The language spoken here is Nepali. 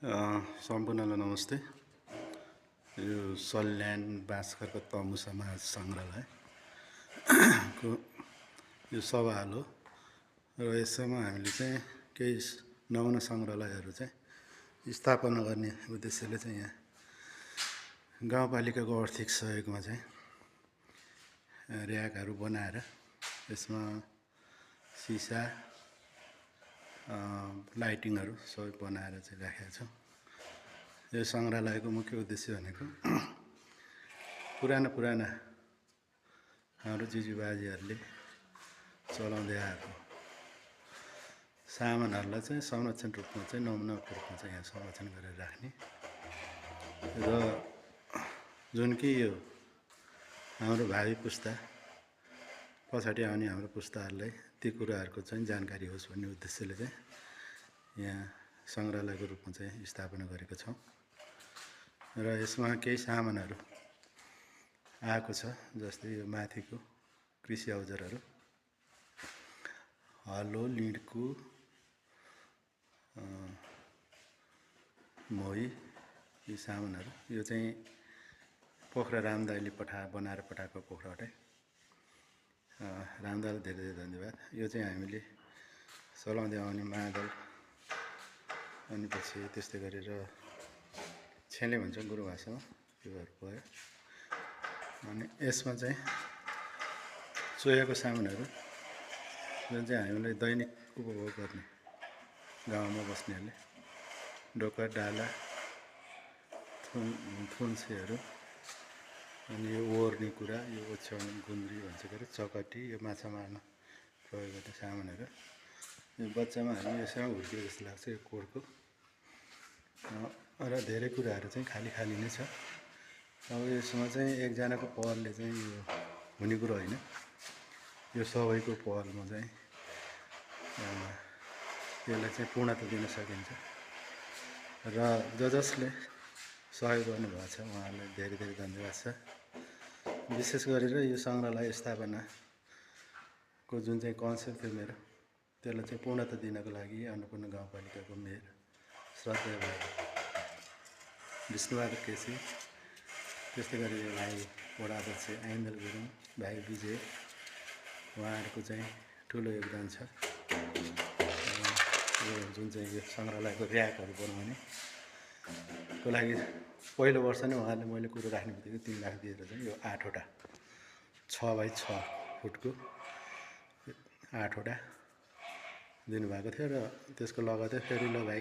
सम्पूर्णलाई नमस्ते। यो सल्यान बाँसघरको तमु समाज सङ्ग्रहालयको यो सभा हो र यसमा हामीले चाहिँ केही नमुना सङ्ग्रहालयहरू चाहिँ स्थापना गर्ने उद्देश्यले चाहिँ यहाँ गाउँपालिकाको आर्थिक सहयोगमा चाहिँ र्याकहरू बनाएर यसमा सिसा लाइटिङहरू सबै बनाएर चाहिँ राखेका छौँ। यो सङ्ग्रहालयको मुख्य उद्देश्य भनेको पुराना हाम्रो जिजुबाजेहरूले चलाउँदै आएको सामानहरूलाई चाहिँ संरक्षण रूपमा चाहिँ नमुनाको रूपमा चाहिँ यहाँ संरक्षण गरेर राख्ने र जुन कि यो हाम्रो भावी पुस्ता पछाडि आउने हाम्रो पुस्ताहरूलाई ती कुराहरूको चाहिँ जानकारी होस् भन्ने उद्देश्यले चाहिँ यहाँ सङ्ग्रहालयको रूपमा चाहिँ स्थापना गरेको छौँ र यसमा केही सामानहरू आएको छ, जस्तै यो माथिको कृषि औजारहरू, हलो, लिड्कु, मोही, यी सामानहरू। यो चाहिँ पोखरा रामदाईले बनाएर पठाएको पोखरा हो। रामदाईलाई धेरै धेरै धन्यवाद। यो चाहिँ हामीले चलाउँदै आउने मादल अनि पछि त्यस्तै गरेर छेले भन्छ गुरु भाषामा, त्योहरू भयो। अनि यसमा चाहिँ चोयाको सामानहरू जुन चाहिँ हामीलाई दैनिक उपभोग गर्ने गाउँमा बस्नेहरूले ढोका, डाला, थुन्सेहरू, अनि यो ओर्ने कुरा, यो ओछ्याउने गुन्द्री भन्छ के अरे, चकटी, यो माछा मार्न प्रयोग गर्ने सामानहरू। यो बच्चामा हामी यसैमा हुर्किएको जस्तो लाग्छ यो कोडको र धेरै कुराहरू चाहिँ खाली नै छ। अब यसमा चाहिँ एकजनाको पहलले चाहिँ यो हुने कुरो होइन, यो सबैको पहलमा चाहिँ यसलाई चाहिँ पूर्णता दिन सकिन्छ र जसले सहयोग गर्नुभएको छ उहाँहरूलाई धेरै धेरै धन्यवाद छ। विशेष गरेर यो सङ्ग्रहालय स्थापनाको जुन चाहिँ कन्सेप्ट थियो मेरो, त्यसलाई चाहिँ पूर्णता दिनको लागि अन्नपूर्ण गाउँपालिकाको मेयर श्रद्धेय भाइ विष्णुबहादुर केसी, त्यस्तै गरी भाइ वडा अध्यक्ष ऐन्दल गुरुङ, भाइ विजय, उहाँहरूको चाहिँ ठुलो योगदान छ। यो जुन चाहिँ यो सङ्ग्रहालयको र्याकहरू बनाउने को लागि पहिलो वर्ष नै उहाँले मैले कुरो राख्ने बित्तिकै 3 लाख दिएर चाहिँ यो 8वटा 6 बाई 6 फुटको 8वटा दिनुभएको थियो र त्यसको लगतै फेरि ल भाइ